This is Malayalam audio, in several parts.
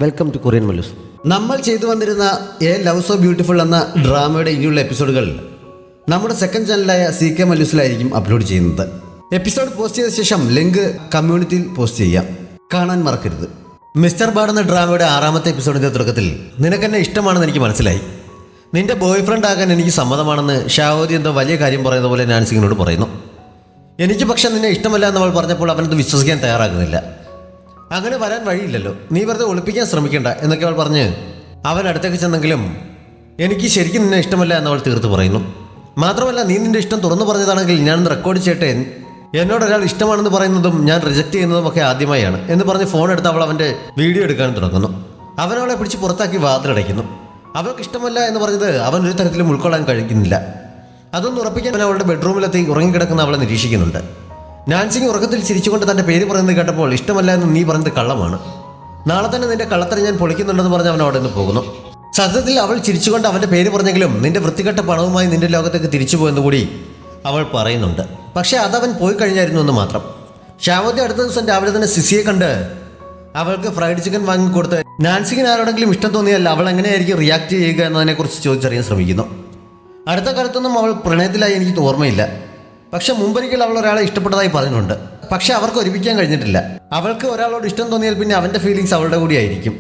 Welcome to Korean Mallus. നമ്മൾ ചെയ്തു വന്നിരുന്ന എ ലവ് സോ ബ്യൂട്ടിഫുൾ എന്ന ഡ്രാമയുടെ ഇനിയുള്ള എപ്പിസോഡുകൾ നമ്മുടെ സെക്കൻഡ് ചാനലായ CK മല്ലൂസിലായിരിക്കും അപ്ലോഡ് ചെയ്യുന്നത്. എപ്പിസോഡ് പോസ്റ്റ് ചെയ്ത ശേഷം ലിങ്ക് കമ്മ്യൂണിറ്റിയിൽ പോസ്റ്റ് ചെയ്യാം, കാണാൻ മറക്കരുത്. മിസ്റ്റർ ബാഡ് എന്ന ഡ്രാമയുടെ 6ാമത്തെ എപ്പിസോഡിൻ്റെ തുടക്കത്തിൽ നിനക്കെന്നെ ഇഷ്ടമാണെന്ന് എനിക്ക് മനസ്സിലായി, നിന്റെ ബോയ് ഫ്രണ്ട് ആകാൻ എനിക്ക് സമ്മതമാണെന്ന് ഷാവോദി എന്തോ വലിയ കാര്യം പറയുന്ന പോലെ നാൻസിങ്ങിനോട് പറയുന്നു. എനിക്ക് പക്ഷെ നിന്നെ ഇഷ്ടമല്ല എന്നവൾ പറഞ്ഞപ്പോൾ അവനത് വിശ്വസിക്കാൻ തയ്യാറാകുന്നില്ല. അങ്ങനെ വരാൻ വഴിയില്ലല്ലോ, നീ വെറുതെ ഒളിപ്പിക്കാൻ ശ്രമിക്കണ്ട എന്നൊക്കെ അവൾ പറഞ്ഞ് അവൻ അടുത്തേക്ക് ചെന്നെങ്കിലും എനിക്ക് ശരിക്കും നിന്നെ ഇഷ്ടമല്ല എന്നവൾ തീർത്ത് പറയുന്നു. മാത്രമല്ല, നീ നിന്റെ ഇഷ്ടം തുറന്നു പറഞ്ഞതാണെങ്കിൽ ഞാനൊന്ന് റെക്കോർഡ് ചെയ്യട്ടെ, എന്നോടൊരാൾ ഇഷ്ടമാണെന്ന് പറയുന്നതും ഞാൻ റിജക്റ്റ് ചെയ്യുന്നതും ഒക്കെ ആദ്യമായാണ് എന്ന് പറഞ്ഞ് ഫോൺ എടുത്ത് അവൾ അവൻ്റെ വീഡിയോ എടുക്കാൻ തുടങ്ങുന്നു. അവൻ അവളെ പിടിച്ച് പുറത്താക്കി വാതിലടയ്ക്കുന്നു. അവൾക്ക് ഇഷ്ടമല്ല എന്ന് പറഞ്ഞത് അവൻ ഒരു തരത്തിലും ഉൾക്കൊള്ളാൻ കഴിയുന്നില്ല. അതൊന്ന് ഉറപ്പിക്കാൻ അവൻ അവളുടെ ബെഡ്റൂമിലെത്തി ഉറങ്ങിക്കിടക്കുന്ന അവളെ നിരീക്ഷിക്കുന്നുണ്ട്. നാൻസിങ് ഉറക്കത്തിൽ ചിരിച്ചുകൊണ്ട് തൻ്റെ പേര് പറയുന്നത് കേട്ടപ്പോൾ ഇഷ്ടമല്ല എന്ന് നീ പറഞ്ഞത് കള്ളമാണ്, നാളെ തന്നെ നിന്റെ കള്ളത്തരം ഞാൻ പൊളിക്കുന്നുണ്ടെന്ന് പറഞ്ഞ് അവൻ അവിടെ നിന്ന് പോകുന്നു. സത്യത്തിൽ അവൾ ചിരിച്ചുകൊണ്ട് അവൻ്റെ പേര് പറഞ്ഞെങ്കിലും നിന്റെ വൃത്തികെട്ട പണവുമായി നിന്റെ ലോകത്തേക്ക് തിരിച്ചു പോയെന്ന് കൂടി അവൾ പറയുന്നുണ്ട്. പക്ഷേ അതവൻ പോയി കഴിഞ്ഞായിരുന്നു എന്ന് മാത്രം. ഷാവോദി അടുത്ത ദിവസം രാവിലെ തന്നെ സിസിയെ കണ്ട് അവൾക്ക് ഫ്രൈഡ് ചിക്കൻ വാങ്ങിക്കൊടുത്ത് നാൻസിങ്ങിന് ആരോടെങ്കിലും ഇഷ്ടം തോന്നിയാൽ അവൾ എങ്ങനെയായിരിക്കും റിയാക്ട് ചെയ്യുക എന്നതിനെക്കുറിച്ച് ചോദിച്ചറിയാൻ ശ്രമിക്കുന്നു. അടുത്ത കാലത്തൊന്നും അവൾ പ്രണയത്തിലായി എനിക്ക് ഓർമ്മയില്ല, പക്ഷെ മുമ്പൊരിക്കൽ അവൾ ഒരാളെ ഇഷ്ടപ്പെട്ടതായി പറഞ്ഞിട്ടുണ്ട്. പക്ഷെ അവർക്ക് ഒരുമിക്കാൻ കഴിഞ്ഞിട്ടില്ല. അവൾക്ക് ഒരാളോട് ഇഷ്ടം തോന്നിയാൽ പിന്നെ അവൻ്റെ ഫീലിങ്സ് അവളുടെ കൂടി ആയിരിക്കും.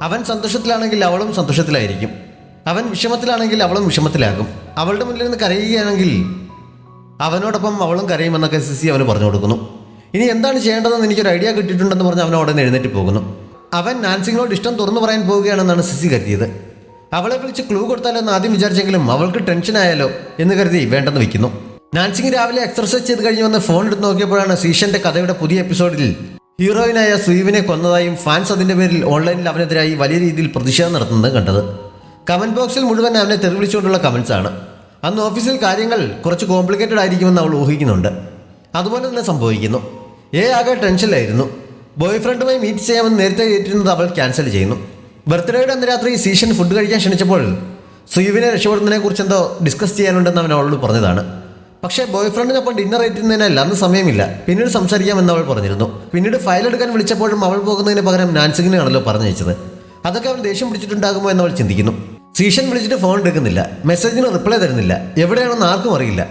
അവൻ സന്തോഷത്തിലാണെങ്കിൽ അവളും സന്തോഷത്തിലായിരിക്കും, അവൻ വിഷമത്തിലാണെങ്കിൽ അവളും വിഷമത്തിലാകും. അവളുടെ മുന്നിൽ നിന്ന് കരയുകയാണെങ്കിൽ അവനോടൊപ്പം അവളും കരയുമെന്നൊക്കെ സിസി അവന് പറഞ്ഞു കൊടുക്കുന്നു. ഇനി എന്താണ് ചെയ്യേണ്ടതെന്ന് എനിക്കൊരു ഐഡിയ കിട്ടിയിട്ടുണ്ടെന്ന് പറഞ്ഞ് അവൻ അവിടെ നിന്ന് എഴുന്നേറ്റ് പോകുന്നു. അവൻ നാൻസിങ്ങിനോട് ഇഷ്ടം തുറന്നു പറയാൻ പോവുകയാണെന്നാണ് സിസി കരുതിയത്. അവളെ വിളിച്ച് ക്ലൂ കൊടുത്താലെന്ന് ആദ്യം വിചാരിച്ചെങ്കിലും അവൾക്ക് ടെൻഷനായാലോ എന്ന് കരുതി വേണ്ടെന്ന് വയ്ക്കുന്നു. നാൻസിങ് രാവിലെ എക്സർസൈസ് ചെയ്ത് കഴിഞ്ഞ് വന്ന് ഫോൺ എടുത്ത് നോക്കിയപ്പോഴാണ് സീഷന്റെ കഥയുടെ പുതിയ എപ്പിസോഡിൽ ഹീറോയിനായ സുയുവിനെ കൊന്നതായും ഫാൻസ് അതിന്റെ പേരിൽ ഓൺലൈനിൽ അവനെതിരായി വലിയ രീതിയിൽ പ്രതിഷേധം നടത്തുന്നത് കണ്ടത്. കമന്റ് ബോക്സിൽ മുഴുവൻ അവനെ തെറിവിളിച്ചുകൊണ്ടുള്ള കമന്റ്സ് ആണ്. അന്ന് ഓഫീസിൽ കാര്യങ്ങൾ കുറച്ച് കോംപ്ലിക്കേറ്റഡ് ആയിരിക്കുമെന്ന് അവൾ ഊഹിക്കുന്നുണ്ട്. അതുപോലെ തന്നെ സംഭവിക്കുന്നു. ആകെ ടെൻഷനിലായിരുന്നു. ബോയ് ഫ്രണ്ടുമായി മീറ്റ് ചെയ്യാമെന്ന് നേരത്തെ ഏറ്റിരുന്നത് അവൾ ക്യാൻസൽ ചെയ്യുന്നു. ബർത്ത്ഡേയുടെ അന്ന് രാത്രി സീഷൻ ഫുഡ് കഴിക്കാൻ ക്ഷണിച്ചപ്പോൾ സുയുവിനെ രക്ഷപ്പെടുന്നതിനെ കുറിച്ച് എന്തോ ഡിസ്കസ് ചെയ്യാനുണ്ടെന്ന് അവൻ അവളോട് പറഞ്ഞതാണ്. പക്ഷേ ബോയ് ഫ്രണ്ടിനൊപ്പം ഡിന്നർ ഏറ്റുന്നതിനല്ല, അന്ന് സമയമില്ല, പിന്നീട് സംസാരിക്കാമെന്ന് അവൾ പറഞ്ഞിരുന്നു. പിന്നീട് ഫയൽ എടുക്കാൻ വിളിച്ചപ്പോഴും അവൾ പോകുന്നതിന് പകരം നാൻസിങ്ങിനാണല്ലോ പറഞ്ഞയച്ചത്. അതൊക്കെ അവൻ ദേഷ്യം പിടിച്ചിട്ടുണ്ടാകുമോ എന്ന് അവൾ ചിന്തിക്കുന്നു. സീഷൻ വിളിച്ചിട്ട് ഫോൺ എടുക്കുന്നില്ല, മെസ്സേജിന് റിപ്ലൈ തരുന്നില്ല, എവിടെയാണെന്ന് ആർക്കും അറിയില്ല.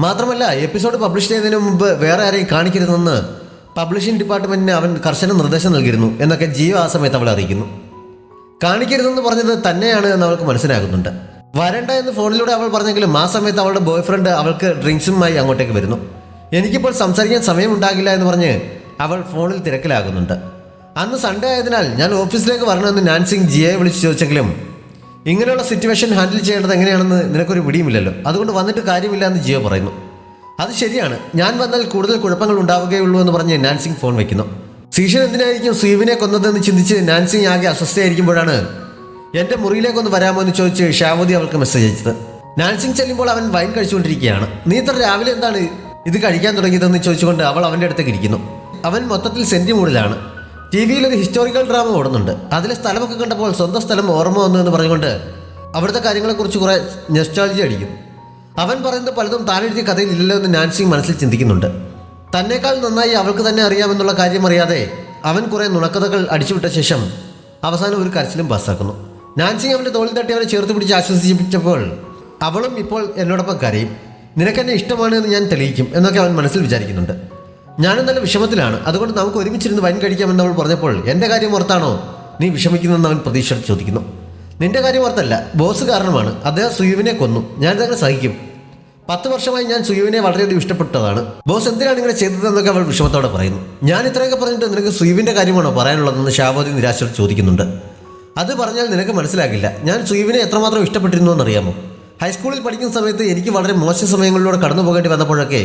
മാത്രമല്ല, എപ്പിസോഡ് പബ്ലിഷ് ചെയ്യുന്നതിന് മുമ്പ് വേറെ ആരെയും കാണിക്കരുതെന്ന് പബ്ലിഷിംഗ് ഡിപ്പാർട്ട്മെന്റിന് അവൻ കർശന നിർദ്ദേശം നൽകിയിരുന്നു എന്നൊക്കെ ജീവ ആ സമയത്ത് അവൾ അറിയിക്കുന്നു. കാണിക്കരുതെന്ന് പറഞ്ഞത് തന്നെയാണ് എന്ന് അവൾക്ക് മനസ്സിലാകുന്നുണ്ട്. വരണ്ട എന്ന് ഫോണിലൂടെ അവൾ പറഞ്ഞെങ്കിലും ആ സമയത്ത് അവളുടെ ബോയ് ഫ്രണ്ട് അവൾക്ക് ഡ്രിങ്ക്സുമായി അങ്ങോട്ടേക്ക് വരുന്നു. എനിക്കിപ്പോൾ സംസാരിക്കാൻ സമയമുണ്ടാകില്ല എന്ന് പറഞ്ഞ് അവൾ ഫോണിൽ തിരക്കിലാകുന്നുണ്ട്. അന്ന് സൺഡേ ആയതിനാൽ ഞാൻ ഓഫീസിലേക്ക് വരണമെന്ന് നാൻസിങ് ജിയെ വിളിച്ച് ചോദിച്ചെങ്കിലും ഇങ്ങനെയുള്ള സിറ്റുവേഷൻ ഹാൻഡിൽ ചെയ്യേണ്ടത് എങ്ങനെയാണെന്ന് നിനക്കൊരു പിടിയുമില്ലല്ലോ, അതുകൊണ്ട് വന്നിട്ട് കാര്യമില്ല എന്ന് ജിയോ പറയുന്നു. അത് ശരിയാണ്, ഞാൻ വന്നാൽ കൂടുതൽ കുഴപ്പങ്ങൾ ഉണ്ടാവുകയുള്ളൂ എന്ന് പറഞ്ഞ് നാൻസിങ് ഫോൺ വയ്ക്കുന്നു. സീഷൻ എന്തിനായിരിക്കും സുയുവിനെ കൊന്നതെന്ന് ചിന്തിച്ച് നാൻസിങ് ആകെ അസ്വസ്ഥയായിരിക്കുമ്പോഴാണ് എൻ്റെ മുറിയിലേക്കൊന്ന് വരാമോ എന്ന് ചോദിച്ച് ഷാവോദി അവൾക്ക് മെസ്സേജ് അയച്ചത്. നാൻസിങ് ചെല്ലുമ്പോൾ അവൻ വൈൻ കഴിച്ചുകൊണ്ടിരിക്കുകയാണ്. നീ ഇത്ര രാവിലെ എന്താണ് ഇത് കഴിക്കാൻ തുടങ്ങിയതെന്ന് ചോദിച്ചുകൊണ്ട് അവൾ അവൻ്റെ അടുത്തേക്ക് ഇരിക്കുന്നു. അവൻ മൊത്തത്തിൽ സെൻറ്റി മൂഡിലാണ്. TV-യിൽ ഒരു ഹിസ്റ്റോറിക്കൽ ഡ്രാമ ഓടുന്നുണ്ട്. അതിലെ സ്ഥലമൊക്കെ കണ്ടപ്പോൾ സ്വന്തം സ്ഥലം ഓർമ്മ വന്നു എന്ന് പറഞ്ഞുകൊണ്ട് അവിടുത്തെ കാര്യങ്ങളെക്കുറിച്ച് കുറേ നെസ്റ്റോൾജി അടിക്കും. അവൻ പറയുന്നത് പലതും താനെഴുതിയ കഥയിൽ ഇല്ലല്ലോ എന്ന് നാൻസിങ് മനസ്സിൽ ചിന്തിക്കുന്നുണ്ട്. തന്നേക്കാൾ നന്നായി അവൾക്ക് തന്നെ അറിയാമെന്നുള്ള കാര്യം അറിയാതെ അവൻ കുറേ നുണക്കഥകൾ അടിച്ചുവിട്ട ശേഷം അവസാനം ഒരു കരച്ചിലും പാസ്സാക്കുന്നു. നാൻസിങ് അവൻ്റെ തോളിൽ തട്ടി അവനെ ചേർത്ത് പിടിച്ച് ആശ്വസിപ്പിച്ചപ്പോൾ അവളും ഇപ്പോൾ എന്നോടൊപ്പം കരയും, നിനക്കെന്നെ ഇഷ്ടമാണ് എന്ന് ഞാൻ തെളിയിക്കും എന്നൊക്കെ അവൻ മനസ്സിൽ വിചാരിക്കുന്നുണ്ട്. ഞാനും നല്ല വിഷമത്തിലാണ്, അതുകൊണ്ട് നമുക്ക് ഒരുമിച്ചിരുന്ന് വൈൻ കഴിക്കാമെന്ന് അവൾ പറഞ്ഞപ്പോൾ എൻ്റെ കാര്യം ഓർത്താണോ നീ വിഷമിക്കുന്നതെന്ന് അവൻ പ്രതീക്ഷ ചോദിക്കുന്നു. നിന്റെ കാര്യം ഓർത്തല്ല, ബോസ് കാരണമാണ്. അദ്ദേഹം സുയുവിനെ കൊന്നു, ഞാനിതങ്ങനെ സഹിക്കും. 10 വർഷമായി ഞാൻ സുയുവിനെ വളരെയധികം ഇഷ്ടപ്പെട്ടതാണ്. ബോസ് എന്തിനാണ് ഇങ്ങനെ ചെയ്തതെന്നൊക്കെ അവൾ വിഷമത്തോടെ പറയുന്നു. ഞാൻ ഇത്രയൊക്കെ പറഞ്ഞിട്ട് നിനക്ക് സുയുവിൻ്റെ കാര്യമാണോ പറയാനുള്ളതെന്ന് ഷാവോദി നിരാശയോടെ ചോദിക്കുന്നുണ്ട്. അത് പറഞ്ഞാൽ നിനക്ക് മനസ്സിലാകില്ല, ഞാൻ സുയുവിനെ എത്രമാത്രം ഇഷ്ടപ്പെട്ടിരുന്നു എന്നറിയാമോ? ഹൈസ്കൂളിൽ പഠിക്കുന്ന സമയത്ത് എനിക്ക് വളരെ മോശം സമയങ്ങളിലൂടെ കടന്നു പോകേണ്ടി വന്നപ്പോഴൊക്കെ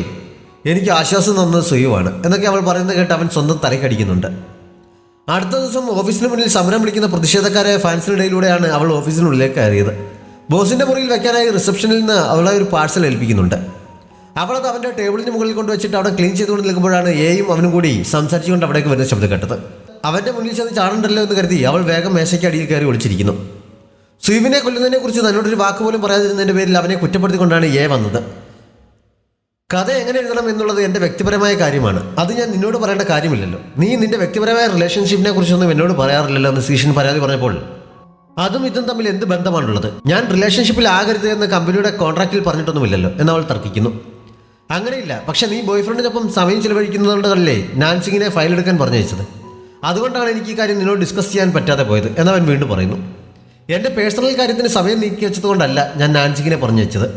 എനിക്ക് ആശ്വാസം തന്നത് സുയുവാണ് എന്നൊക്കെ അവൾ പറയുന്നത് കേട്ട് അവൻ സ്വന്തം തലക്കടിക്കുന്നുണ്ട്. അടുത്ത ദിവസം ഓഫീസിന് മുന്നിൽ സമരം വിളിക്കുന്ന പ്രതിഷേധക്കാരായ ഫാൻസിനിടയിലൂടെയാണ് അവൾ ഓഫീസിനുള്ളിലേക്ക് കയറിയത്. ബോസിൻ്റെ മുറിയിൽ വെക്കാനായി റിസപ്ഷനിൽ നിന്ന് അവളെ ഒരു പാഴ്സൽ ഏൽപ്പിക്കുന്നുണ്ട്. അവളത് അവൻ്റെ ടേബിളിന് മുകളിൽ കൊണ്ടുവച്ചിട്ട് അവിടെ ക്ലീൻ ചെയ്തുകൊണ്ട് നിൽക്കുമ്പോഴാണ് എയും അവനും കൂടി സംസാരിച്ചുകൊണ്ട് അവിടേക്ക് വരുന്ന ശബ്ദം കേട്ടത്. അവൻ്റെ മുന്നിൽ ചെന്ന് ചാടണ്ടല്ലോ എന്ന് കരുതി അവൾ വേഗം മേശയ്ക്ക് അടിയിൽ കയറി ഒളിച്ചിരിക്കുന്നു. സുയുവിനെ കൊല്ലുന്നതിനെ കുറിച്ച് തന്നോടൊരു വാക്ക് പോലും പറയാതിരുന്നതിൻ്റെ പേരിൽ അവനെ കുറ്റപ്പെടുത്തിക്കൊണ്ടാണ് വന്നത്. കഥ എങ്ങനെ എഴുതണം എന്നുള്ളത് എൻ്റെ വ്യക്തിപരമായ കാര്യമാണ്. അത് ഞാൻ നിന്നോട് പറയേണ്ട കാര്യമില്ലല്ലോ. നീ നിന്റെ വ്യക്തിപരമായ റിലേഷൻഷിപ്പിനെ കുറിച്ചൊന്നും എന്നോട് പറയാറില്ലല്ലോ എന്ന് സീഷൻ പരാതി പറഞ്ഞപ്പോൾ അതും ഇതും തമ്മിൽ എന്ത് ബന്ധമാണുള്ളത്? ഞാൻ റിലേഷൻഷിപ്പിൽ ആകരുത് എന്ന് കമ്പനിയുടെ കോൺട്രാക്റ്റിൽ പറഞ്ഞിട്ടൊന്നുമില്ലല്ലോ എന്നവൾ തർക്കിക്കുന്നു. അങ്ങനെയില്ല, പക്ഷെ നീ ബോയ്ഫ്രണ്ടിനൊപ്പം സമയം ചിലവഴിക്കുന്നതുകൊണ്ടല്ലേ നാൻസിങ്ങിനെ ഫയൽ എടുക്കാൻ പറഞ്ഞയച്ചത്. അതുകൊണ്ടാണ് എനിക്ക് ഈ കാര്യം നിന്നോട് ഡിസ്കസ് ചെയ്യാൻ പറ്റാതെ പോയത് എന്നവൻ വീണ്ടും പറയുന്നു. എൻ്റെ പേഴ്സണൽ കാര്യത്തിന് സമയം നീക്കി വെച്ചതുകൊണ്ടല്ല ഞാൻ നാൻസിങ്ങിനെ പറഞ്ഞയച്ചത്.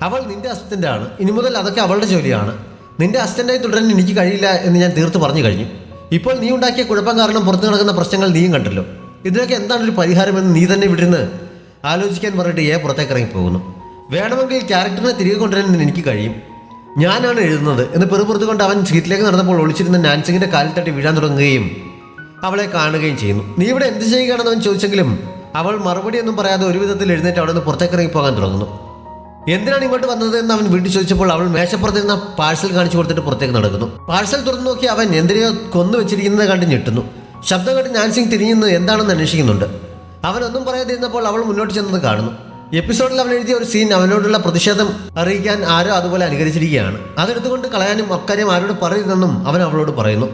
അവൾ നിന്റെ അസിസ്റ്റൻ്റ് ആണ്. ഇനി മുതൽ അതൊക്കെ അവളുടെ ജോലിയാണ്. നിന്റെ അസിസ്റ്റൻ്റായി തുടരാൻ എനിക്ക് കഴിയില്ല എന്ന് ഞാൻ തീർത്ത് പറഞ്ഞു കഴിഞ്ഞു. ഇപ്പോൾ നീ ഉണ്ടാക്കിയ കുഴപ്പം കാരണം പുറത്തു നടക്കുന്ന പ്രശ്നങ്ങൾ നീയും കണ്ടല്ലോ. ഇതിനൊക്കെ എന്താണ് ഒരു പരിഹാരമെന്ന് നീ തന്നെ വിട്ടിരുന്ന് ആലോചിക്കാൻ പറഞ്ഞിട്ട് പുറത്തേക്ക് ഇറങ്ങിപ്പോകുന്നു. വേണമെങ്കിൽ ക്യാരക്ടറിനെ തിരികെ കൊണ്ടുവരാൻ എനിക്ക് കഴിയും. ഞാനാണ് എഴുതുന്നത് എന്ന് പെറുപുറത്തുകൊണ്ട് അവൻ സീറ്റിലേക്ക് നടന്നപ്പോൾ ഒളിച്ചിരുന്ന നാൻസിങ്ങിന്റെ കാലിൽ തട്ടി വീഴാൻ തുടങ്ങുകയും അവളെ കാണുകയും ചെയ്യുന്നു. നീ ഇവിടെ എന്ത് ചെയ്യുകയാണെന്ന് അവൻ ചോദിച്ചെങ്കിലും അവൾ മറുപടിയൊന്നും പറയാതെ ഒരു വിധത്തിൽ എഴുന്നേറ്റ് അവിടെ നിന്ന് പുറത്തേക്ക് ഇറങ്ങി പോകാൻ തുടങ്ങുന്നു. എന്തിനാണ് ഇങ്ങോട്ട് വന്നത് എന്ന് അവൻ വീട്ടിൽ ചോദിച്ചപ്പോൾ അവൾ മേശപ്പുറത്തിരുന്ന പാഴ്സൽ കാണിച്ചു കൊടുത്തിട്ട് പുറത്തേക്ക് നടക്കുന്നു. പാഴ്സൽ തുറന്നു നോക്കി അവൻ എന്തിനെയോ കൊന്നു വെച്ചിരിക്കുന്നത് കണ്ട് ഞെട്ടുന്നു. ശബ്ദം കേട്ട് നാൻസിങ് തിരിഞ്ഞെന്ന് എന്താണെന്ന് അന്വേഷിക്കുന്നുണ്ട്. അവനൊന്നും പറയാതിരുന്നപ്പോൾ അവൾ മുന്നോട്ട് ചെന്നത് കാണുന്നു. എപ്പിസോഡിൽ അവൻ എഴുതിയ ഒരു സീൻ അവനോടുള്ള പ്രതിഷേധം അറിയിക്കാൻ ആരോ അതുപോലെ അനുകരിച്ചിരിക്കുകയാണ്. അതെടുത്തുകൊണ്ട് കളയാനും അക്കാര്യം ആരോട് പറയരുതെന്നും അവൻ അവളോട് പറയുന്നു.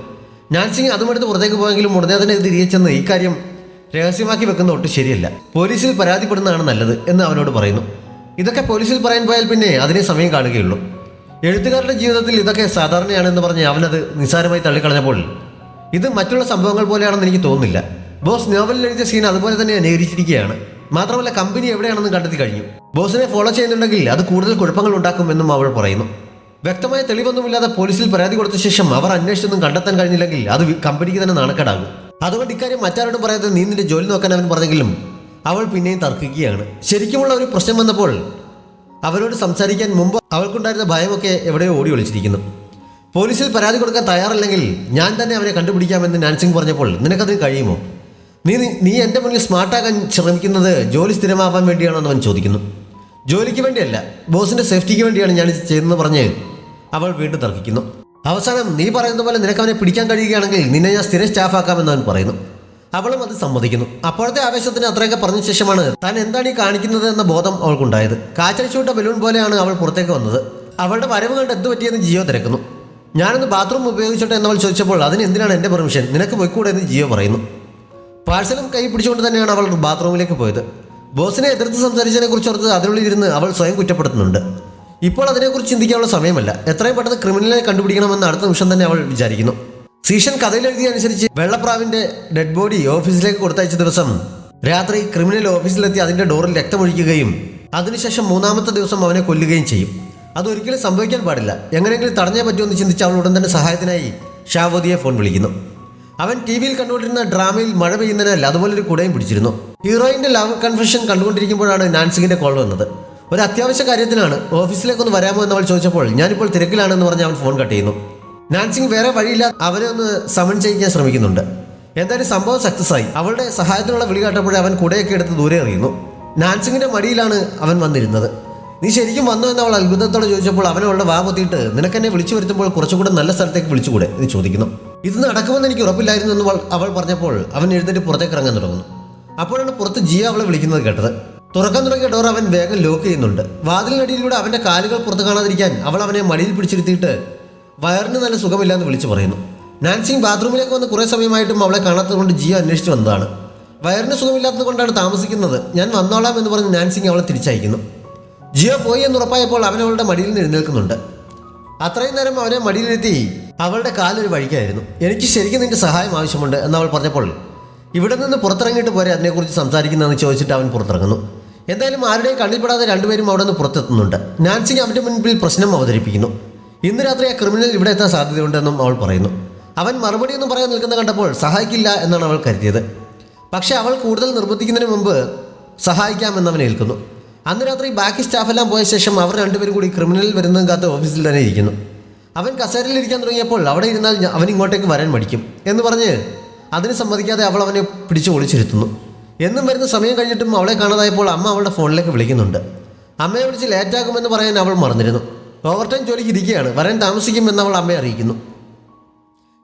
നാൻസിങ് അതുമെടുത്ത് പുറത്തേക്ക് പോയെങ്കിലും ഉടനെ തന്നെ തിരികെ ചെന്ന് ഈ കാര്യം രഹസ്യമാക്കി വെക്കുന്ന ഒട്ടും ശരിയല്ല. പോലീസിൽ പരാതിപ്പെടുന്നതാണ് നല്ലത് എന്ന് അവനോട് പറയുന്നു. ഇതൊക്കെ പോലീസിൽ പറയാൻ പോയാൽ പിന്നെ അതിനെ സമയം കാണുകയുള്ളൂ. എഴുത്തുകാരുടെ ജീവിതത്തിൽ ഇതൊക്കെ സാധാരണയാണെന്ന് പറഞ്ഞ് അവനത് നിസ്സാരമായി തള്ളിക്കളഞ്ഞപ്പോൾ ഇത് മറ്റുള്ള സംഭവങ്ങൾ പോലെയാണെന്ന് എനിക്ക് തോന്നുന്നില്ല. ബോസ് നോവലിൽ എഴുതിയ സീൻ അതുപോലെ തന്നെ അനുകരിച്ചിരിക്കുകയാണ്. മാത്രമല്ല കമ്പനി എവിടെയാണെന്ന് കണ്ടെത്തി കഴിഞ്ഞു. ബോസിനെ ഫോളോ ചെയ്യുന്നുണ്ടെങ്കിൽ അത് കൂടുതൽ കുഴപ്പങ്ങൾ ഉണ്ടാക്കുമെന്നും അവൾ പറയുന്നു. വ്യക്തമായ തെളിവൊന്നുമില്ലാതെ പോലീസിൽ പരാതി കൊടുത്ത ശേഷം അവർ അന്വേഷിച്ചൊന്നും കണ്ടെത്താൻ കഴിഞ്ഞില്ലെങ്കിൽ അത് കമ്പനിക്ക് തന്നെ നാണക്കേടാകും. അതുകൊണ്ട് ഇക്കാര്യം മറ്റാരോടും പറയാതെ നീ നിന്റെ ജോലി നോക്കാൻ അവൻ പറഞ്ഞെങ്കിലും അവൾ പിന്നെയും തർക്കിക്കുകയാണ്. ശരിക്കുമുള്ള ഒരു പ്രശ്നം വന്നപ്പോൾ അവരോട് സംസാരിക്കാൻ മുമ്പ് അവൾക്കുണ്ടായിരുന്ന ഭയമൊക്കെ എവിടെയോ ഓടി ഒളിച്ചിരിക്കുന്നു. പോലീസിൽ പരാതി കൊടുക്കാൻ തയ്യാറല്ലെങ്കിൽ ഞാൻ തന്നെ അവനെ കണ്ടുപിടിക്കാമെന്ന് നാൻസിങ് പറഞ്ഞപ്പോൾ നിനക്കതിന് കഴിയുമോ? നീ എൻ്റെ മുന്നിൽ സ്മാർട്ടാകാൻ ശ്രമിക്കുന്നത് ജോലി സ്ഥിരമാവാൻ വേണ്ടിയാണോ എന്ന് അവൻ ചോദിക്കുന്നു. ജോലിക്ക് വേണ്ടിയല്ല, ബോസിൻ്റെ സേഫ്റ്റിക്ക് വേണ്ടിയാണ് ഞാൻ ചെയ്യുന്നത് പറഞ്ഞ് അവൾ വീണ്ടും തർക്കിക്കുന്നു. അവസാനം നീ പറയുന്ന പോലെ നിനക്ക് അവനെ പിടിക്കാൻ കഴിയുകയാണെങ്കിൽ നിന്നെ ഞാൻ സ്ഥിരം സ്റ്റാഫാക്കാമെന്ന് അവൻ പറയുന്നു. അവളും അത് സമ്മതിക്കുന്നു. അപ്പോഴത്തെ ആവേശത്തിന് അത്രയൊക്കെ പറഞ്ഞ ശേഷമാണ് താൻ എന്താണ് ഈ കാണിക്കുന്നത് എന്ന ബോധം അവൾക്കുണ്ടായത്. കാറ്റടിച്ചുവിട്ട ബലൂൺ പോലെയാണ് അവൾ പുറത്തേക്ക് വന്നത്. അവളുടെ വരവ് കണ്ട് എന്ത് പറ്റിയെന്ന് ജിയോ തിരക്കുന്നു. ഞാനൊന്ന് ബാത്റൂം ഉപയോഗിച്ചോട്ടെ എന്നവൾ ചോദിച്ചപ്പോൾ അതിന് എന്തിനാണ് എൻ്റെ പെർമിഷൻ, നിനക്ക് പോയിക്കൂടെ എന്ന് ജിയോ പറയുന്നു. പാഴ്സലും കൈ പിടിച്ചുകൊണ്ട് തന്നെയാണ് അവൾ ബാത്റൂമിലേക്ക് പോയത്. ബോസിനെ എതിർത്ത് സംസാരിച്ചതിനെ കുറിച്ച് ഓർത്ത് അതിനുള്ളിലിരുന്ന് അവൾ സ്വയം കുറ്റപ്പെടുത്തുന്നുണ്ട്. ഇപ്പോൾ അതിനെക്കുറിച്ച് ചിന്തിക്കാനുള്ള സമയമല്ല. എത്രയും പെട്ടെന്ന് ക്രിമിനലിനെ കണ്ടുപിടിക്കണമെന്ന് അടുത്ത നിമിഷം തന്നെ അവൾ വിചാരിക്കുന്നു. സീഷൻ കഥയിലെഴുതിയ അനുസരിച്ച് വെള്ളപ്രാവിന്റെ ഡെഡ് ബോഡി ഓഫീസിലേക്ക് കൊടുത്തയച്ച ദിവസം രാത്രി ക്രിമിനൽ ഓഫീസിലെത്തി അതിന്റെ ഡോറിൽ രക്തമൊഴിക്കുകയും അതിനുശേഷം മൂന്നാമത്തെ ദിവസം അവനെ കൊല്ലുകയും ചെയ്യും. അതൊരിക്കലും സംഭവിക്കാൻ പാടില്ല. എങ്ങനെയെങ്കിലും തടഞ്ഞേ പറ്റുമെന്ന് ചിന്തിച്ച് അവൾ ഉടൻ തന്നെ സഹായത്തിനായി ഷാവോദിയെ ഫോൺ വിളിക്കുന്നു. അവൻ ടി വിയിൽ കണ്ടുകൊണ്ടിരുന്ന ഡ്രാമയിൽ മഴ പെയ്യുന്നതിനാൽ അതുപോലൊരു കുടയും പിടിച്ചിരുന്നു. ഹീറോയിന്റെ ലവ് കൺഫെഷൻ കണ്ടുകൊണ്ടിരിക്കുമ്പോഴാണ് നാൻസിങ്ങിന്റെ കോൾ വന്നത്. ഒരു അത്യാവശ്യ കാര്യത്തിനാണ്, ഓഫീസിലേക്കൊന്ന് വരാമോ എന്ന് അവൾ ചോദിച്ചപ്പോൾ ഞാനിപ്പോൾ തിരക്കിലാണെന്ന് പറഞ്ഞ് അവൻ ഫോൺ കട്ട് ചെയ്യുന്നു. നാൻസിങ് വേറെ വഴിയില്ല അവനെ ഒന്ന് സമൺ ചെയ്യിക്കാൻ ശ്രമിക്കുന്നുണ്ട്. എന്തായാലും സംഭവം സക്സസ് ആയി. അവളുടെ സഹായത്തിനുള്ള വിളി കേട്ടപ്പോഴേ അവൻ കുടയൊക്കെ എടുത്ത് ദൂരെ എറിയുന്നു. നാൻസിങ്ങിന്റെ മടിയിലാണ് അവൻ വന്നിരുന്നത്. നീ ശരിക്കും വന്നോ എന്ന് അവൾ അത്ഭുതത്തോടെ ചോദിച്ചപ്പോൾ അവൻ അവളുടെ വാ പൊത്തിയിട്ട് നിനക്കെന്നെ വിളിച്ചു വരുത്തുമ്പോൾ കുറച്ചുകൂടെ നല്ല സ്ഥലത്തേക്ക് വിളിച്ചുകൂടെ എന്ന് ചോദിക്കുന്നു. ഇത് നടക്കുമെന്ന് എനിക്ക് ഉറപ്പില്ലായിരുന്നു എന്ന് അവൾ പറഞ്ഞപ്പോൾ അവൻ എഴുന്നേറ്റ് പുറത്തേക്ക് ഇറങ്ങാൻ തുടങ്ങുന്നു. അപ്പോഴാണ് പുറത്ത് ജിയ അവളെ വിളിക്കുന്നത് കേട്ടത്. തുറക്കാൻ തുടങ്ങിയ ഡോർ അവൻ വേഗം ലോക്ക് ചെയ്യുന്നുണ്ട്. വാതിലിനടിയിലൂടെ അവൻ്റെ കാലുകൾ പുറത്ത് കാണാതിരിക്കാൻ അവൾ അവനെ മടിയിൽ പിടിച്ചിരുത്തിയിട്ട് വയറിന് നല്ല സുഖമില്ലാന്ന് വിളിച്ചു പറയുന്നു. നാൻസിങ് ബാത്റൂമിലേക്ക് വന്ന് കുറേ സമയമായിട്ടും അവളെ കാണാത്തതുകൊണ്ട് ജിയ അന്വേഷിച്ച് വന്നതാണ്. വയറിന് സുഖമില്ലാത്തത് കൊണ്ടാണ് താമസിക്കുന്നത്, ഞാൻ വന്നോളാം എന്ന് പറഞ്ഞ് നാൻസിങ് അവളെ തിരിച്ചയക്കുന്നു. ജിയോ പോയി എന്നുറപ്പായപ്പോൾ അവൻ അവളുടെ മടിയിൽ നിന്ന് എഴുന്നേൽക്കുന്നുണ്ട്. അത്രയും നേരം അവനെ മടിയിലെത്തി അവളുടെ കാലൊരു വഴിക്കായിരുന്നു. എനിക്ക് ശരിക്കും നിന്റെ സഹായം ആവശ്യമുണ്ട് എന്നവൾ പറഞ്ഞപ്പോൾ ഇവിടെ നിന്ന് പുറത്തിറങ്ങിയിട്ട് പോരെ അതിനെക്കുറിച്ച് സംസാരിക്കുന്നതെന്ന് ചോദിച്ചിട്ട് അവൻ പുറത്തിറങ്ങുന്നു. എന്തായാലും ആരുടെയും കണ്ണിൽപ്പെടാതെ രണ്ടുപേരും അവിടെ നിന്ന് പുറത്തെത്തുന്നുണ്ട്. നാൻസിങ് അവൻ്റെ മുൻപിൽ പ്രശ്നം അവതരിപ്പിക്കുന്നു. ഇന്ന് രാത്രി ആ ക്രിമിനൽ ഇവിടെ എത്താൻ സാധ്യതയുണ്ടെന്നും അവൾ പറയുന്നു. അവൻ മറുപടിയൊന്നും പറയാൻ നിൽക്കുന്ന കണ്ടപ്പോൾ സഹായിക്കില്ല എന്നാണ് അവൾ കരുതിയത്. പക്ഷേ അവൾ കൂടുതൽ നിർബന്ധിക്കുന്നതിന് മുമ്പ് സഹായിക്കാമെന്നവൻ ഏൽക്കുന്നു. അന്ന് രാത്രി ബാക്കി സ്റ്റാഫെല്ലാം പോയ ശേഷം അവർ രണ്ടുപേരും കൂടി ക്രിമിനൽ വരുന്നതും കാത്ത് ഓഫീസിൽ തന്നെ ഇരിക്കുന്നു. അവൻ കസേരയിൽ ഇരിക്കാൻ തുടങ്ങിയപ്പോൾ അവിടെ ഇരുന്നാൽ അവൻ ഇങ്ങോട്ടേക്ക് വരാൻ മടിക്കും എന്ന് പറഞ്ഞ് അതിന് സമ്മതിക്കാതെ അവൾ അവനെ പിടിച്ച് ഒളിച്ചിരുത്തുന്നു. എന്നും വരുന്ന സമയം കഴിഞ്ഞിട്ടും അവളെ കാണാതായപ്പോൾ അമ്മ അവളുടെ ഫോണിലേക്ക് വിളിക്കുന്നുണ്ട്. അമ്മയെ വിളിച്ച് ലേറ്റാകുമെന്ന് പറയാൻ അവൾ മറന്നിരുന്നു. ഓവർ ടൈം ജോലിക്ക് ഇരിക്കുകയാണ്, വരാൻ താമസിക്കുമെന്ന് അവൾ അമ്മയെ അറിയിക്കുന്നു.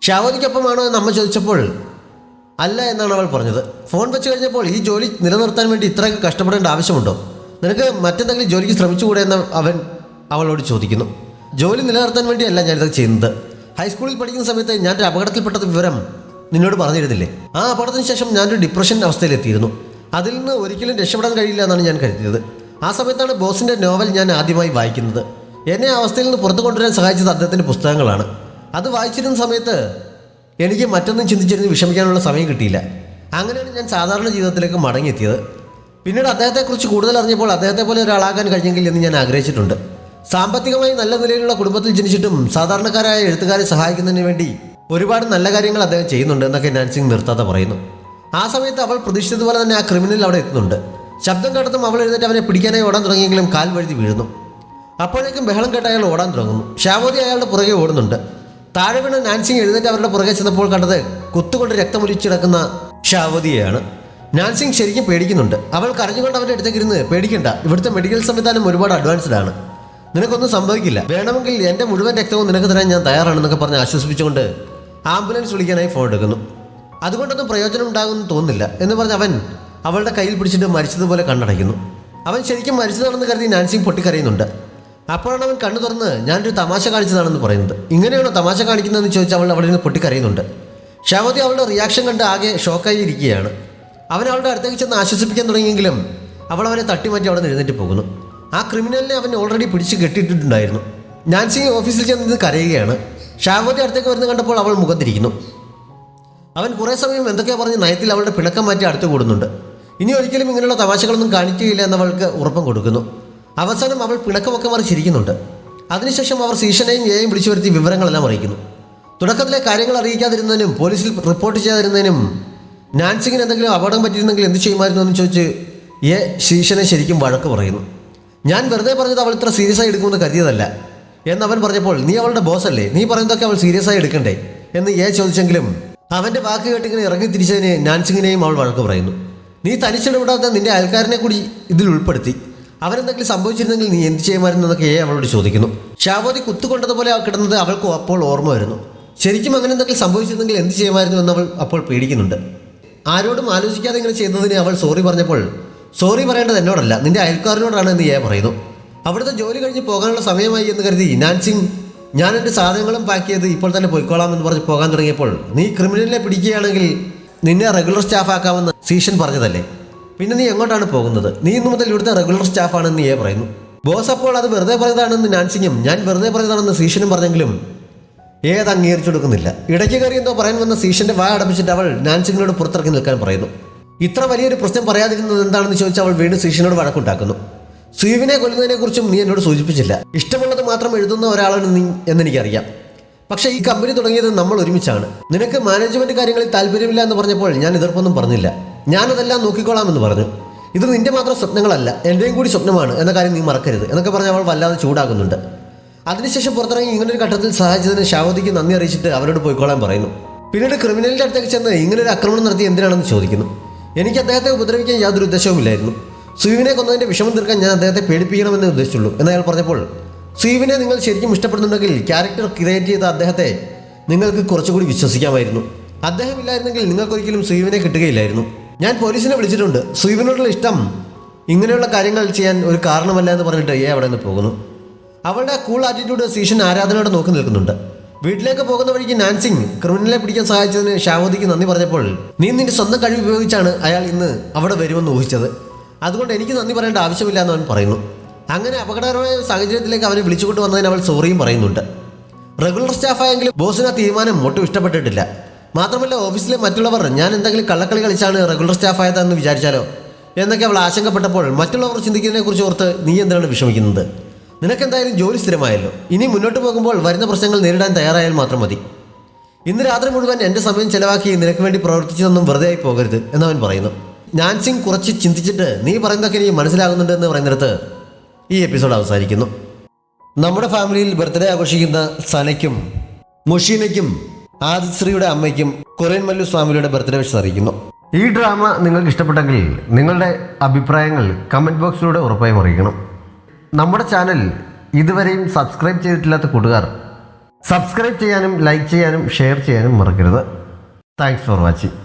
ഷാവോദിക്കൊപ്പമാണോ എന്ന് അമ്മ ചോദിച്ചപ്പോൾ അല്ല എന്നാണ് അവൾ പറഞ്ഞത്. ഫോൺ വെച്ച് കഴിഞ്ഞപ്പോൾ ഈ ജോലി നിലനിർത്താൻ വേണ്ടി ഇത്രയൊക്കെ കഷ്ടപ്പെടേണ്ട ആവശ്യമുണ്ടോ? നിനക്ക് മറ്റെന്തെങ്കിലും ജോലിക്ക് ശ്രമിച്ചുകൂടെ എന്ന് അവൻ അവളോട് ചോദിക്കുന്നു. ജോലി നിലനിർത്താൻ വേണ്ടിയല്ല ഞാനിത് ചെയ്യുന്നത്. ഹൈസ്കൂളിൽ പഠിക്കുന്ന സമയത്ത് ഞാനൊരു അപകടത്തിൽപ്പെട്ട വിവരം നിന്നോട് പറഞ്ഞിരുന്നില്ലേ? ആ അപകടത്തിന് ശേഷം ഞാനൊരു ഡിപ്രഷൻ അവസ്ഥയിലെത്തിയിരുന്നു. അതിൽ നിന്ന് ഒരിക്കലും രക്ഷപ്പെടാൻ കഴിയില്ല എന്നാണ് ഞാൻ കരുതിയത്. ആ സമയത്താണ് ബോസിൻ്റെ നോവൽ ഞാൻ ആദ്യമായി വായിക്കുന്നത്. എന്നെ ആ അവസ്ഥയിൽ നിന്ന് പുറത്തു കൊണ്ടുവരാൻ സഹായിച്ചത് അദ്ദേഹത്തിൻ്റെ പുസ്തകങ്ങളാണ്. അത് വായിച്ചിരുന്ന സമയത്ത് എനിക്ക് മറ്റൊന്നും ചിന്തിച്ചിരുന്ന് വിഷമിക്കാനുള്ള സമയം കിട്ടിയില്ല. അങ്ങനെയാണ് ഞാൻ സാധാരണ ജീവിതത്തിലേക്ക് മടങ്ങിയെത്തിയത്. പിന്നീട് അദ്ദേഹത്തെക്കുറിച്ച് കൂടുതൽ അറിഞ്ഞപ്പോൾ അദ്ദേഹത്തെ പോലെ ഒരാളാകാൻ കഴിഞ്ഞെങ്കിൽ എന്ന് ഞാൻ ആഗ്രഹിച്ചിട്ടുണ്ട്. സാമ്പത്തികമായി നല്ല നിലയിലുള്ള കുടുംബത്തിൽ ജനിച്ചിട്ടും സാധാരണക്കാരായ എഴുത്തുകാരെ സഹായിക്കുന്നതിന് വേണ്ടി ഒരുപാട് നല്ല കാര്യങ്ങൾ അദ്ദേഹം ചെയ്യുന്നുണ്ട് എന്നൊക്കെ നാൻസിങ് നിർത്താതെ പറയുന്നു. ആ സമയത്ത് അവൾ പ്രതീക്ഷിച്ചതുപോലെ തന്നെ ആ ക്രിമിനൽ അവിടെ എത്തുന്നുണ്ട്. ശബ്ദം കേട്ടതും അവൾ എഴുന്നേറ്റ് അവനെ പിടിക്കാനായി ഓടാൻ തുടങ്ങിയെങ്കിലും കാൽ വഴുതി വീഴുന്നു. അപ്പോഴേക്കും ബഹളം കേട്ട് അയാൾ ഓടാൻ തുടങ്ങുന്നു. ഷാവോദി അയാളുടെ പുറകെ ഓടുന്നുണ്ട്. താഴെ വീണ് നാൻസിങ് എഴുന്നേറ്റ് അവരുടെ പുറകെ ചെന്നപ്പോൾ കണ്ടത് കുത്തുകൊണ്ട് രക്തമൊലിച്ചിടക്കുന്ന ഷാവോദിയെയാണ്. നാൻസിങ് ശരിക്കും പേടിക്കുന്നുണ്ട്. അവൾ കരഞ്ഞുകൊണ്ട് അവൻ്റെ അടുത്തേക്ക് ഇരുന്ന്, പേടിക്കണ്ട, ഇവിടുത്തെ മെഡിക്കൽ സംവിധാനം ഒരുപാട് അഡ്വാൻസ്ഡ് ആണ്, നിനക്കൊന്നും സംഭവിക്കില്ല, വേണമെങ്കിൽ എൻ്റെ മുഴുവൻ രക്തവും നിനക്ക് തരാൻ ഞാൻ തയ്യാറാണെന്നൊക്കെ പറഞ്ഞ് ആശ്വസിപ്പിച്ചുകൊണ്ട് ആംബുലൻസ് വിളിക്കാനായി ഫോൺ എടുക്കുന്നു. അതുകൊണ്ടൊന്നും പ്രയോജനം ഉണ്ടാകുമെന്ന് തോന്നുന്നില്ല എന്ന് പറഞ്ഞ് അവൻ അവളുടെ കയ്യിൽ പിടിച്ചിട്ട് മരിച്ചതുപോലെ കണ്ണടയ്ക്കുന്നു. അവൻ ശരിക്കും മരിച്ചതാണെന്ന് കരുതി നാൻസിങ് പൊട്ടിക്കരയുന്നുണ്ട്. അപ്പോഴാണ് അവൻ കണ്ണു തുറന്ന് ഞാനൊരു തമാശ കാണിച്ചതാണെന്ന് പറയുന്നത്. ഇങ്ങനെയാണോ തമാശ കാണിക്കുന്നതെന്ന് ചോദിച്ചാൽ അവൾ അവിടെ നിന്ന് പൊട്ടിക്കരയുന്നുണ്ട്. ഷാവോദി അവളുടെ റിയാക്ഷൻ കണ്ട് ആകെ ഷോക്കായി ഇരിക്കുകയാണ്. അവൻ അവളുടെ അടുത്തേക്ക് ചെന്ന് ആശ്വസിപ്പിക്കാൻ തുടങ്ങിയെങ്കിലും അവൾ അവനെ തട്ടിമാറ്റി അവിടെ നിന്ന് എഴുന്നേറ്റ് പോകുന്നു. ആ ക്രിമിനലിനെ അവൻ ഓൾറെഡി പിടിച്ച് കെട്ടിയിട്ടിട്ടുണ്ടായിരുന്നു. നാൻസിങ് ഓഫീസിൽ ചെന്ന് കരയുകയാണ്. ഷാവോദി അടുത്തേക്ക് വരുന്ന കണ്ടപ്പോൾ അവൾ മുഖം തിരിക്കുന്നു. അവൻ കുറേ സമയം എന്തൊക്കെയോ പറഞ്ഞ് നയത്തിൽ അവളുടെ പിണക്കം മാറ്റി അടുത്ത് കൂടുന്നുണ്ട്. ഇനി ഒരിക്കലും ഇങ്ങനെയുള്ള തമാശകളൊന്നും കാണിക്കുകയില്ല എന്നവൾക്ക് ഉറപ്പം കൊടുക്കുന്നു. അവസാനം അവൾ പിണക്കമൊക്കെ മാറി ചിരിക്കുന്നുണ്ട്. അതിനുശേഷം അവർ സീഷനെയും എയും വിളിച്ചു വരുത്തി വിവരങ്ങളെല്ലാം അറിയിക്കുന്നു. തുടക്കത്തിലെ കാര്യങ്ങൾ അറിയിക്കാതിരുന്നതിനും പോലീസിൽ റിപ്പോർട്ട് ചെയ്യാതിരുന്നതിനും നാൻസിങ്ങിന് എന്തെങ്കിലും അപകടം പറ്റിയിരുന്നെങ്കിൽ എന്ത് ചെയ്യുമായിരുന്നു എന്ന് ചോദിച്ച് എ ശീഷനെ ശരിക്കും വഴക്ക് പറയുന്നു. ഞാൻ വെറുതെ പറഞ്ഞത് അവൾ ഇത്ര സീരിയസ് ആയി എടുക്കുമെന്ന് കരുതിയതല്ല എന്നവൻ പറഞ്ഞപ്പോൾ, നീ അവളുടെ ബോസല്ലേ, നീ പറയുന്നതൊക്കെ അവൾ സീരിയസ് ആയി എടുക്കണ്ടേ എന്ന് എ ചോദിച്ചെങ്കിലും അവൻ്റെ വാക്ക് കേട്ടിങ്ങനെ ഇറങ്ങി തിരിച്ചതിന് നാൻസിങ്ങിനെയും അവൾ വഴക്ക് പറയുന്നു. നീ തനിച്ചിടപെടാത്ത നിന്റെ അയൽക്കാരനെ കൂടി ഇതിൽ ഉൾപ്പെടുത്തി, അവരെന്തെങ്കിലും സംഭവിച്ചിരുന്നെങ്കിൽ നീ എന്ത് ചെയ്യുമായിരുന്നു എന്നൊക്കെ എ അവളോട് ചോദിക്കുന്നു. ഷാവോദി കുത്തുകൊണ്ടതുപോലെ കിടന്നത് അവൾക്ക് അപ്പോൾ ഓർമ്മ വരുന്നു. ശരിക്കും അങ്ങനെ എന്തെങ്കിലും സംഭവിച്ചിരുന്നെങ്കിൽ എന്ത് ചെയ്യുമായിരുന്നു എന്നവൾ അപ്പോൾ പേടിക്കുന്നുണ്ട്. ആരോടും ആലോചിക്കാതെ ഇങ്ങനെ ചെയ്തതിന് അവൾ സോറി പറഞ്ഞപ്പോൾ, സോറി പറയേണ്ടത് എന്നോടല്ല നിന്റെ അയൽക്കാരനോടാണ് എന്ന് എ പറയുന്നു. അവിടുത്തെ ജോലി കഴിഞ്ഞ് പോകാനുള്ള സമയമായി എന്ന് കരുതി നാൻസിങ് ഞാൻ എൻ്റെ സാധനങ്ങളും പാക്ക് ചെയ്ത് ഇപ്പോൾ തന്നെ പോയിക്കോളാം എന്ന് പറഞ്ഞ് പോകാൻ തുടങ്ങിയപ്പോൾ, നീ ക്രിമിനലിനെ പിടിക്കുകയാണെങ്കിൽ നിന്നെ റെഗുലർ സ്റ്റാഫ് ആക്കാമെന്ന് സീഷൻ പറഞ്ഞതല്ലേ, പിന്നെ നീ എങ്ങോട്ടാണ് പോകുന്നത്, നീ ഇന്നു മുതൽ ഇവിടുത്തെ റെഗുലർ സ്റ്റാഫാണെന്ന് എ പറയുന്നു. ബോസ് അപ്പോൾ അത് വെറുതെ പറഞ്ഞതാണെന്ന് നാൻസിങ്ങും ഞാൻ വെറുതെ പറഞ്ഞതാണെന്ന് സീഷനും പറഞ്ഞെങ്കിലും ഏത് അംഗീകരിച്ചു കൊടുക്കുന്നില്ല. ഇടയ്ക്ക് കയറി എന്തോ പറയാൻ വന്ന സീഷന്റെ വായ അടപ്പിച്ചിട്ട് അവൾ നാൻസിങ്ങിനോട് പുറത്തിറക്കി നിൽക്കാൻ പറയുന്നു. ഇത്ര വലിയൊരു പ്രശ്നം പറയാതിരുന്നത് എന്താണെന്ന് ചോദിച്ച് അവൾ വീണ്ടും സീഷനോട് വഴക്കുണ്ടാക്കുന്നു. സീവിനെ കൊല്ലുന്നതിനെക്കുറിച്ചും നീ എന്നോട് സൂചിപ്പിച്ചില്ല, ഇഷ്ടമുള്ളത് മാത്രം എഴുതുന്ന ഒരാളാണ് നീ എന്നെനിക്കറിയാം, പക്ഷേ ഈ കമ്പനി തുടങ്ങിയത് നമ്മൾ ഒരുമിച്ചാണ്, നിനക്ക് മാനേജ്മെന്റ് കാര്യങ്ങളിൽ താല്പര്യമില്ല എന്ന് പറഞ്ഞപ്പോൾ ഞാൻ എതിർപ്പൊന്നും പറഞ്ഞില്ല, ഞാനതെല്ലാം നോക്കിക്കോളാമെന്ന് പറഞ്ഞു. ഇത് നിന്റെ മാത്രം സ്വപ്നങ്ങളല്ല, എൻ്റെയും കൂടി സ്വപ്നമാണ് എന്ന കാര്യം നീ മറക്കരുത് എന്നൊക്കെ പറഞ്ഞ് അവൾ വല്ലാതെ ചൂടാകുന്നുണ്ട്. അതിനുശേഷം പുറത്തിറങ്ങി ഇങ്ങനൊരു ഘട്ടത്തിൽ സഹായിച്ചതിന് ഷാവോദിക്ക് നന്ദി അറിയിച്ചിട്ട് അവരോട് പോയിക്കോളാൻ പറയുന്നു. പിന്നീട് ക്രിമിനലിൻ്റെ അടുത്തേക്ക് ചെന്ന് ഇങ്ങനൊരു ആക്രമണം നടത്തി എന്തിനാണെന്ന് ചോദിക്കുന്നു. എനിക്ക് അദ്ദേഹത്തെ ഉപദ്രവിക്കാൻ യാതൊരു ഉദ്ദേശവുമില്ലായിരുന്നു, സീവിനെ കൊന്നതിൻ്റെ വിഷമം തീർക്കാൻ ഞാൻ അദ്ദേഹത്തെ പേടിപ്പിക്കണമെന്നേ ഉദ്ദേശിച്ചുള്ളൂ എന്നയാൾ പറഞ്ഞപ്പോൾ, സീവിനെ നിങ്ങൾ ശരിക്കും ഇഷ്ടപ്പെടുന്നുണ്ടെങ്കിൽ ക്യാരക്ടർ ക്രിയേറ്റ് ചെയ്ത അദ്ദേഹത്തെ നിങ്ങൾക്ക് കുറച്ചുകൂടി വിശ്വസിക്കാമായിരുന്നു, അദ്ദേഹം ഇല്ലായിരുന്നെങ്കിൽ നിങ്ങൾക്കൊരിക്കലും സീവിനെ കിട്ടുകയില്ലായിരുന്നു. ഞാൻ പോലീസിനെ വിളിച്ചിട്ടുണ്ട്, സീവിനോടുള്ള ഇഷ്ടം ഇങ്ങനെയുള്ള കാര്യങ്ങൾ ചെയ്യാൻ ഒരു കാരണമല്ല എന്ന് പറഞ്ഞിട്ട് അവിടെ നിന്ന് പോകുന്നു. അവളുടെ കൂൾ ആറ്റിറ്റ്യൂഡ് സീഷൻ ആരാധനയോടെ നോക്കി നിൽക്കുന്നുണ്ട്. വീട്ടിലേക്ക് പോകുന്ന വഴിക്ക് നാൻസിങ് ക്രിമിനലെ പിടിക്കാൻ സഹായിച്ചതിന് ഷാവോദിക്ക് നന്ദി പറഞ്ഞപ്പോൾ, നീ നിന്റെ സ്വന്തം കഴിവ് ഉപയോഗിച്ചാണ് അയാൾ ഇന്ന് അവിടെ വരുമെന്ന് ഊഹിച്ചത്, അതുകൊണ്ട് എനിക്ക് നന്ദി പറയേണ്ട ആവശ്യമില്ല എന്ന് അവൻ പറയുന്നു. അങ്ങനെ അപകടകരമായ സാഹചര്യത്തിലേക്ക് അവനെ വിളിച്ചുകൊണ്ട് വന്നതിന് അവൾ സോറിയും പറയുന്നുണ്ട്. റെഗുലർ സ്റ്റാഫായെങ്കിലും ബോസിന് ആ തീരുമാനം ഒട്ടും ഇഷ്ടപ്പെട്ടിട്ടില്ല. മാത്രമല്ല ഓഫീസിലെ മറ്റുള്ളവർ ഞാൻ എന്തെങ്കിലും കള്ളക്കളി കളിച്ചാണ് റെഗുലർ സ്റ്റാഫായതെന്ന് വിചാരിച്ചാലോ എന്നൊക്കെ അവൾ ആശങ്കപ്പെട്ടപ്പോൾ, മറ്റുള്ളവർ ചിന്തിക്കുന്നതിനെക്കുറിച്ച് ഓർത്ത് നീ എന്താണ് വിഷമിക്കുന്നത്, നിനക്കെന്തായാലും ജോലി സ്ഥിരമായല്ലോ, ഇനി മുന്നോട്ട് പോകുമ്പോൾ വരുന്ന പ്രശ്നങ്ങൾ നേരിടാൻ തയ്യാറായാൽ മാത്രം മതി. ഇന്ന് രാത്രി മുഴുവൻ എൻ്റെ സമയം ചെലവാക്കി നിനക്ക് വേണ്ടി പ്രവർത്തിച്ചതൊന്നും വെറുതെ ആയി പോകരുത് എന്നവൻ പറയുന്നു. നാൻസിങ് കുറച്ച് ചിന്തിച്ചിട്ട് നീ പറയുന്നതൊക്കെ എനിക്ക് മനസ്സിലാകുന്നുണ്ട് എന്ന് പറയുന്നിടത്ത് ഈ എപ്പിസോഡ് അവസാനിക്കുന്നു. നമ്മുടെ ഫാമിലിയിൽ ബർത്ത്ഡേ ആഘോഷിക്കുന്ന സനയ്ക്കും മുഷീനയ്ക്കും ആദിശ്രീയുടെ അമ്മയ്ക്കും കൊറിയൻ മല്ലൂസ് ഫാമിലിയുടെ ബർത്ത്ഡേ വിഷസ് അറിയിക്കുന്നു. ഈ ഡ്രാമ നിങ്ങൾക്ക് ഇഷ്ടപ്പെട്ടെങ്കിൽ നിങ്ങളുടെ അഭിപ്രായങ്ങൾ കമൻറ്റ് ബോക്സിലൂടെ ഉറപ്പായും അറിയിക്കണം. നമ്മുടെ ചാനൽ ഇതുവരെയും സബ്സ്ക്രൈബ് ചെയ്തിട്ടില്ലാത്ത കൂട്ടുകാർ സബ്സ്ക്രൈബ് ചെയ്യാനും ലൈക്ക് ചെയ്യാനും ഷെയർ ചെയ്യാനും മറക്കരുത്. Thanks for watching.